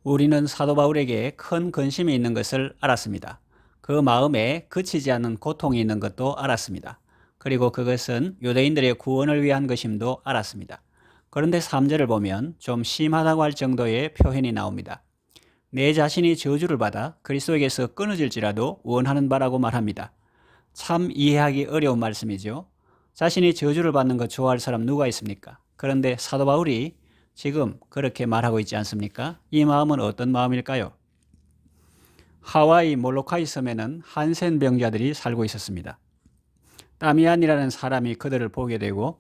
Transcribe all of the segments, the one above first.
우리는 사도 바울에게 큰 근심이 있는 것을 알았습니다. 그 마음에 그치지 않는 고통이 있는 것도 알았습니다. 그리고 그것은 유대인들의 구원을 위한 것임도 알았습니다. 그런데 3절을 보면 좀 심하다고 할 정도의 표현이 나옵니다. 내 자신이 저주를 받아 그리스도에게서 끊어질지라도 원하는 바라고 말합니다. 참 이해하기 어려운 말씀이죠. 자신이 저주를 받는 것 좋아할 사람 누가 있습니까? 그런데 사도 바울이 지금 그렇게 말하고 있지 않습니까? 이 마음은 어떤 마음일까요? 하와이 몰로카이 섬에는 한센 병자들이 살고 있었습니다. 다미안이라는 사람이 그들을 보게 되고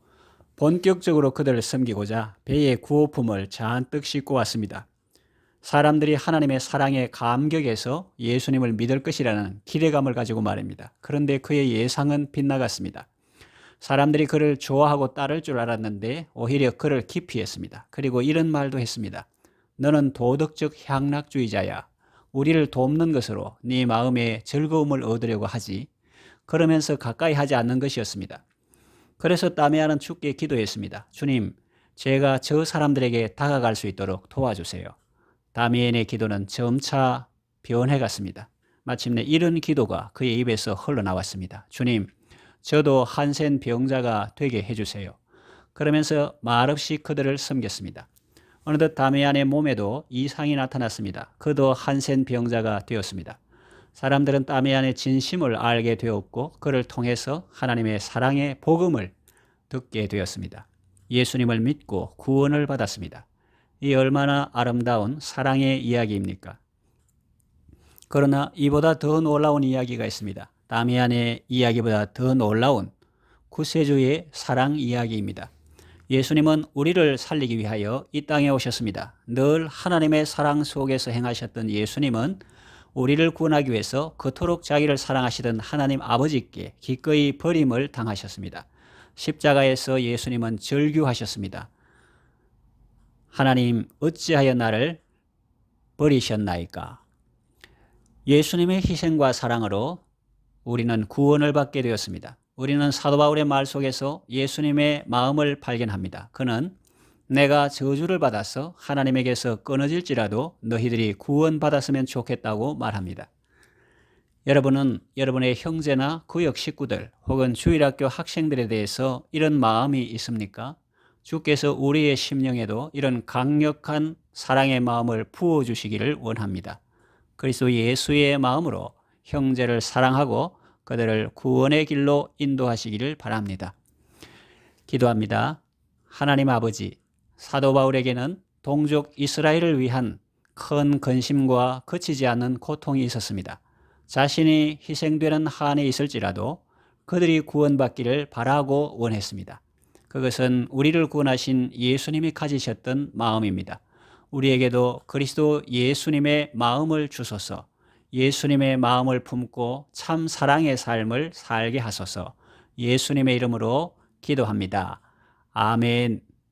본격적으로 그들을 섬기고자 배에 구호품을 잔뜩 싣고 왔습니다. 사람들이 하나님의 사랑에 감격해서 예수님을 믿을 것이라는 기대감을 가지고 말입니다. 그런데 그의 예상은 빗나갔습니다. 사람들이 그를 좋아하고 따를 줄 알았는데 오히려 그를 기피했습니다. 그리고 이런 말도 했습니다. 너는 도덕적 향락주의자야. 우리를 돕는 것으로 네 마음에 즐거움을 얻으려고 하지. 그러면서 가까이 하지 않는 것이었습니다. 그래서 다메아는 주께 기도했습니다. 주님, 제가 저 사람들에게 다가갈 수 있도록 도와주세요. 다미엔의 기도는 점차 변해갔습니다. 마침내 이런 기도가 그의 입에서 흘러나왔습니다. 주님, 저도 한센 병자가 되게 해주세요. 그러면서 말없이 그들을 섬겼습니다. 어느덧 다미안의 몸에도 이상이 나타났습니다. 그도 한센 병자가 되었습니다. 사람들은 다미안의 진심을 알게 되었고 그를 통해서 하나님의 사랑의 복음을 듣게 되었습니다. 예수님을 믿고 구원을 받았습니다. 이 얼마나 아름다운 사랑의 이야기입니까? 그러나 이보다 더 놀라운 이야기가 있습니다. 다미안의 이야기보다 더 놀라운 구세주의 사랑 이야기입니다. 예수님은 우리를 살리기 위하여 이 땅에 오셨습니다. 늘 하나님의 사랑 속에서 행하셨던 예수님은 우리를 구원하기 위해서 그토록 자기를 사랑하시던 하나님 아버지께 기꺼이 버림을 당하셨습니다. 십자가에서 예수님은 절규하셨습니다. 하나님, 어찌하여 나를 버리셨나이까? 예수님의 희생과 사랑으로 우리는 구원을 받게 되었습니다. 우리는 사도 바울의 말 속에서 예수님의 마음을 발견합니다. 그는 내가 저주를 받아서 하나님에게서 끊어질지라도 너희들이 구원받았으면 좋겠다고 말합니다. 여러분은 여러분의 형제나 구역 식구들 혹은 주일학교 학생들에 대해서 이런 마음이 있습니까? 주께서 우리의 심령에도 이런 강력한 사랑의 마음을 부어주시기를 원합니다. 그리스도 예수의 마음으로 형제를 사랑하고 그들을 구원의 길로 인도하시기를 바랍니다. 기도합니다. 하나님 아버지, 사도 바울에게는 동족 이스라엘을 위한 큰 근심과 그치지 않는 고통이 있었습니다. 자신이 희생되는 한에 있을지라도 그들이 구원받기를 바라고 원했습니다. 그것은 우리를 구원하신 예수님이 가지셨던 마음입니다. 우리에게도 그리스도 예수님의 마음을 주소서, 예수님의 마음을 품고 참 사랑의 삶을 살게 하소서, 예수님의 이름으로 기도합니다. 아멘.